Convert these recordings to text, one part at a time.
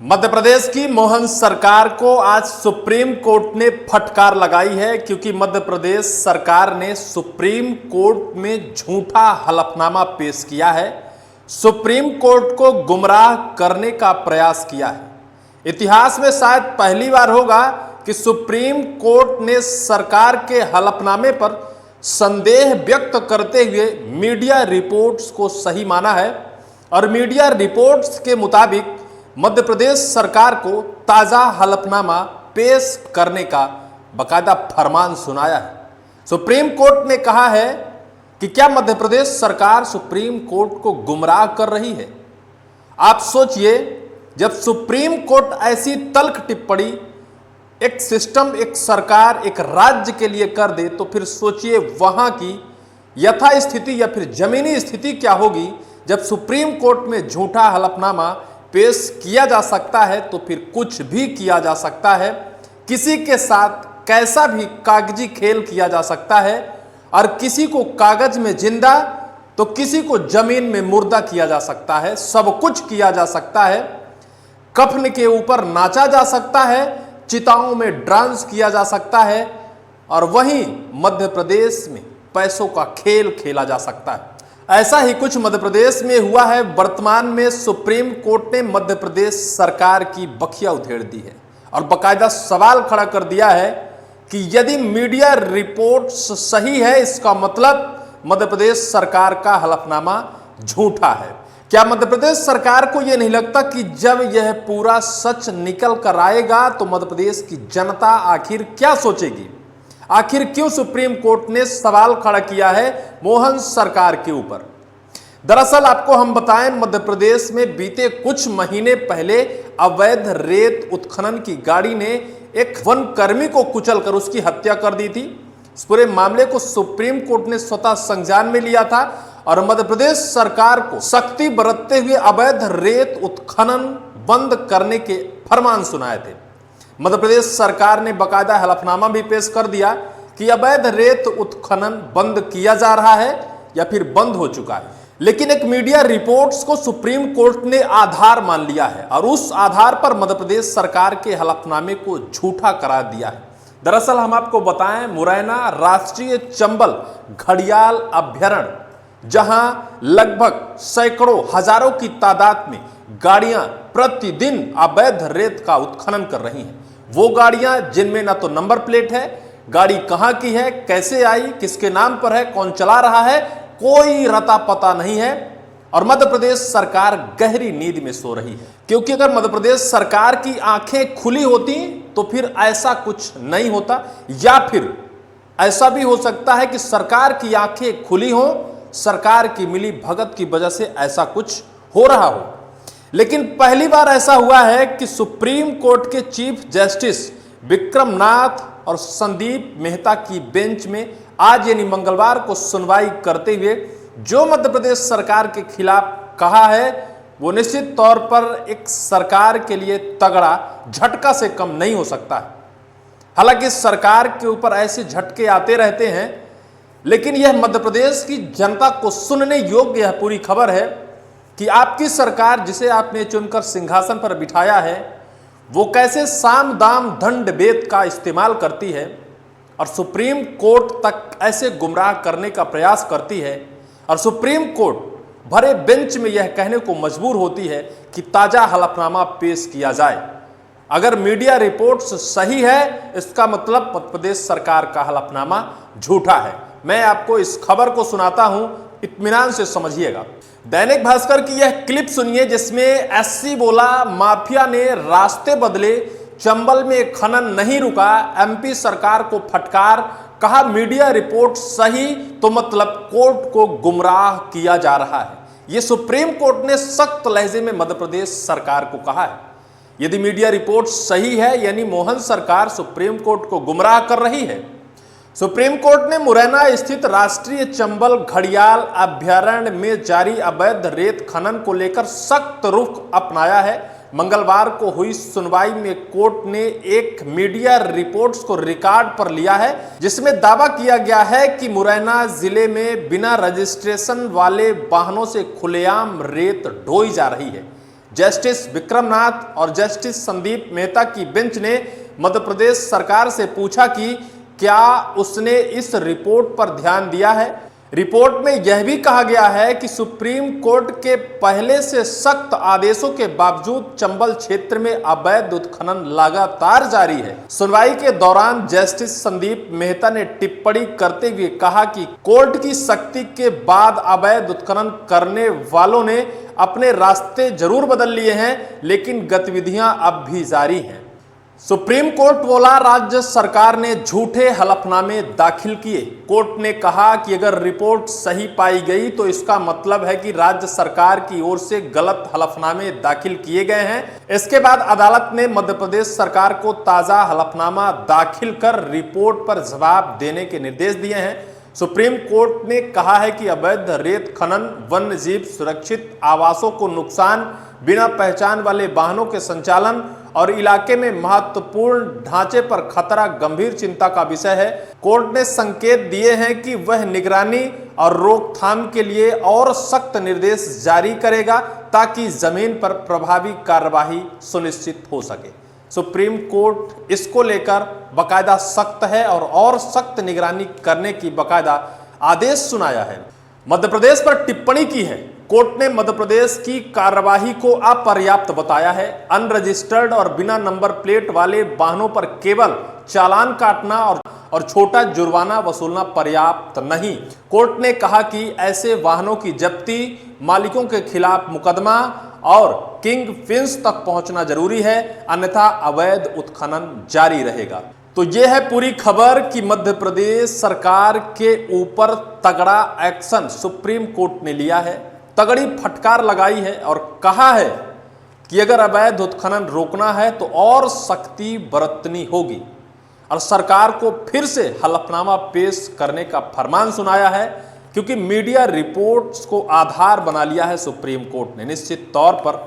मध्य प्रदेश की मोहन सरकार को आज सुप्रीम कोर्ट ने फटकार लगाई है, क्योंकि मध्य प्रदेश सरकार ने सुप्रीम कोर्ट में झूठा हलफनामा पेश किया है, सुप्रीम कोर्ट को गुमराह करने का प्रयास किया है। इतिहास में शायद पहली बार होगा कि सुप्रीम कोर्ट ने सरकार के हलफनामे पर संदेह व्यक्त करते हुए मीडिया रिपोर्ट्स को सही माना है और मीडिया रिपोर्ट्स के मुताबिक मध्य प्रदेश सरकार को ताजा हलफनामा पेश करने का बकायदा फरमान सुनाया है। सुप्रीम कोर्ट ने कहा है कि क्या मध्य प्रदेश सरकार सुप्रीम कोर्ट को गुमराह कर रही है। आप सोचिए, जब सुप्रीम कोर्ट ऐसी तल्ख टिप्पणी एक सिस्टम, एक सरकार, एक राज्य के लिए कर दे, तो फिर सोचिए वहां की यथा स्थिति या फिर जमीनी स्थिति क्या होगी। जब सुप्रीम कोर्ट में झूठा हलफनामा पेश किया जा सकता है तो फिर कुछ भी किया जा सकता है, किसी के साथ कैसा भी कागजी खेल किया जा सकता है, और किसी को कागज में जिंदा तो किसी को जमीन में मुर्दा किया जा सकता है। सब कुछ किया जा सकता है, कफन के ऊपर नाचा जा सकता है, चिताओं में डांस किया जा सकता है, और वहीं मध्य प्रदेश में पैसों का खेल खेला जा सकता है। ऐसा ही कुछ मध्य प्रदेश में हुआ है। वर्तमान में सुप्रीम कोर्ट ने मध्य प्रदेश सरकार की बखिया उधेड़ दी है और बाकायदा सवाल खड़ा कर दिया है कि यदि मीडिया रिपोर्ट सही है, इसका मतलब मध्य प्रदेश सरकार का हलफनामा झूठा है। क्या मध्य प्रदेश सरकार को यह नहीं लगता कि जब यह पूरा सच निकल कर आएगा तो मध्य प्रदेश की जनता आखिर क्या सोचेगी। आखिर क्यों सुप्रीम कोर्ट ने सवाल खड़ा किया है मोहन सरकार के ऊपर। दरअसल आपको हम बताएं, मध्य प्रदेश में बीते कुछ महीने पहले अवैध रेत उत्खनन की गाड़ी ने एक वनकर्मी को कुचलकर उसकी हत्या कर दी थी। इस पूरे मामले को सुप्रीम कोर्ट ने स्वतः संज्ञान में लिया था और मध्य प्रदेश सरकार को सख्ती बरतते हुए अवैध रेत उत्खनन बंद करने के फरमान सुनाए थे। मध्य प्रदेश सरकार ने बाकायदा हलफनामा भी पेश कर दिया कि अवैध रेत उत्खनन बंद किया जा रहा है या फिर बंद हो चुका है। लेकिन एक मीडिया रिपोर्ट्स को सुप्रीम कोर्ट ने आधार मान लिया है और उस आधार पर मध्य प्रदेश सरकार के हलफनामे को झूठा करार दिया है। दरअसल हम आपको बताएं, मुरैना राष्ट्रीय चंबल घड़ियाल अभ्यारण्य, जहां लगभग सैकड़ों हजारों की तादाद में गाड़ियां प्रतिदिन अवैध रेत का उत्खनन कर रही हैं। वो गाड़ियां जिनमें ना तो नंबर प्लेट है, गाड़ी कहां की है, कैसे आई, किसके नाम पर है, कौन चला रहा है, कोई रता पता नहीं है। और मध्य प्रदेश सरकार गहरी नींद में सो रही है, क्योंकि अगर मध्य प्रदेश सरकार की आंखें खुली होती तो फिर ऐसा कुछ नहीं होता, या फिर ऐसा भी हो सकता है कि सरकार की आंखें खुली हो, सरकार की मिली भगत की वजह से ऐसा कुछ हो रहा हो। लेकिन पहली बार ऐसा हुआ है कि सुप्रीम कोर्ट के चीफ जस्टिस विक्रम नाथ और संदीप मेहता की बेंच में आज यानी मंगलवार को सुनवाई करते हुए जो मध्य प्रदेश सरकार के खिलाफ कहा है, वो निश्चित तौर पर एक सरकार के लिए तगड़ा झटका से कम नहीं हो सकता है। हालांकि सरकार के ऊपर ऐसे झटके आते रहते हैं, लेकिन यह मध्य प्रदेश की जनता को सुनने योग्य यह पूरी खबर है कि आपकी सरकार, जिसे आपने चुनकर सिंहासन पर बिठाया है, वो कैसे साम दाम दंड भेद का इस्तेमाल करती है और सुप्रीम कोर्ट तक ऐसे गुमराह करने का प्रयास करती है, और सुप्रीम कोर्ट भरे बेंच में यह कहने को मजबूर होती है कि ताजा हलफनामा पेश किया जाए। अगर मीडिया रिपोर्ट्स सही है, इसका मतलब मध्य प्रदेश सरकार का हलफनामा झूठा है। मैं आपको इस खबर को सुनाता हूं, इत्मीनान से समझिएगा। दैनिक भास्कर की यह क्लिप सुनिए, जिसमें एससी बोला माफिया ने रास्ते बदले, चंबल में खनन नहीं रुका, एमपी सरकार को फटकार, कहा मीडिया रिपोर्ट सही तो मतलब कोर्ट को गुमराह किया जा रहा है। यह सुप्रीम कोर्ट ने सख्त लहजे में मध्य प्रदेश सरकार को कहा है। यदि मीडिया रिपोर्ट सही है यानी मोहन सरकार सुप्रीम कोर्ट को गुमराह कर रही है। सुप्रीम कोर्ट ने मुरैना स्थित राष्ट्रीय चंबल घड़ियाल अभ्यारण्य में जारी अवैध रेत खनन को लेकर सख्त रुख अपनाया है। मंगलवार को हुई सुनवाई में कोर्ट ने एक मीडिया रिपोर्ट्स को रिकॉर्ड पर लिया है, जिसमें दावा किया गया है कि मुरैना जिले में बिना रजिस्ट्रेशन वाले वाहनों से खुलेआम रेत ढोई जा रही है। जस्टिस विक्रमनाथ और जस्टिस संदीप मेहता की बेंच ने मध्य प्रदेश सरकार से पूछा कि क्या उसने इस रिपोर्ट पर ध्यान दिया है। रिपोर्ट में यह भी कहा गया है कि सुप्रीम कोर्ट के पहले से सख्त आदेशों के बावजूद चंबल क्षेत्र में अवैध उत्खनन लगातार जारी है। सुनवाई के दौरान जस्टिस संदीप मेहता ने टिप्पणी करते हुए कहा कि कोर्ट की सख्ती के बाद अवैध उत्खनन करने वालों ने अपने रास्ते जरूर बदल लिए हैं, लेकिन गतिविधियां अब भी जारी हैं। सुप्रीम कोर्ट बोला, राज्य सरकार ने झूठे हलफनामे दाखिल किए। कोर्ट ने कहा कि अगर रिपोर्ट सही पाई गई तो इसका मतलब है कि राज्य सरकार की ओर से गलत हलफनामे दाखिल किए गए हैं। इसके बाद अदालत ने मध्य प्रदेश सरकार को ताजा हलफनामा दाखिल कर रिपोर्ट पर जवाब देने के निर्देश दिए हैं। सुप्रीम कोर्ट ने कहा है कि अवैध रेत खनन, वन्य जीव सुरक्षित आवासों को नुकसान, बिना पहचान वाले वाहनों के संचालन और इलाके में महत्वपूर्ण ढांचे पर खतरा गंभीर चिंता का विषय है। कोर्ट ने संकेत दिए हैं कि वह निगरानी और रोकथाम के लिए और सख्त निर्देश जारी करेगा ताकि जमीन पर प्रभावी कार्यवाही सुनिश्चित हो सके। सुप्रीम कोर्ट इसको लेकर बाकायदा सख्त है और सख्त निगरानी करने की बाकायदा आदेश सुनाया है। मध्य प्रदेश पर टिप्पणी की है। कोर्ट ने मध्य प्रदेश की कार्यवाही को अपर्याप्त बताया है। अनरजिस्टर्ड और बिना नंबर प्लेट वाले वाहनों पर केवल चालान काटना और छोटा जुर्माना वसूलना पर्याप्त नहीं। कोर्ट ने कहा कि ऐसे वाहनों की जब्ती, मालिकों के खिलाफ मुकदमा और किंग फिंस तक पहुंचना जरूरी है, अन्यथा अवैध उत्खनन जारी रहेगा। तो यह है पूरी खबर कि मध्य प्रदेश सरकार के ऊपर तगड़ा एक्शन सुप्रीम कोर्ट ने लिया है, तगड़ी फटकार लगाई है और कहा है कि अगर अवैध उत्खनन रोकना है तो और सख्ती बरतनी होगी और सरकार को फिर से हलफनामा पेश करने का फरमान सुनाया है, क्योंकि मीडिया रिपोर्ट्स को आधार बना लिया है सुप्रीम कोर्ट ने। निश्चित तौर पर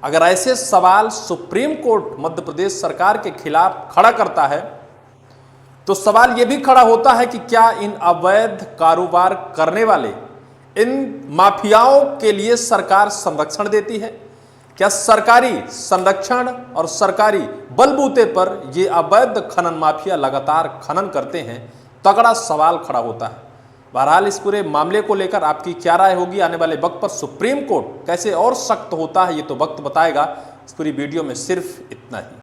अगर ऐसे सवाल सुप्रीम कोर्ट मध्य प्रदेश सरकार के खिलाफ खड़ा करता है तो सवाल यह भी खड़ा होता है कि क्या इन अवैध कारोबार करने वाले इन माफियाओं के लिए सरकार संरक्षण देती है? क्या सरकारी संरक्षण और सरकारी बलबूते पर ये अवैध खनन माफिया लगातार खनन करते हैं? तगड़ा सवाल खड़ा होता है। बहरहाल इस पूरे मामले को लेकर आपकी क्या राय होगी? आने वाले वक्त पर सुप्रीम कोर्ट कैसे और सख्त होता है ये तो वक्त बताएगा। इस पूरी वीडियो में सिर्फ इतना ही।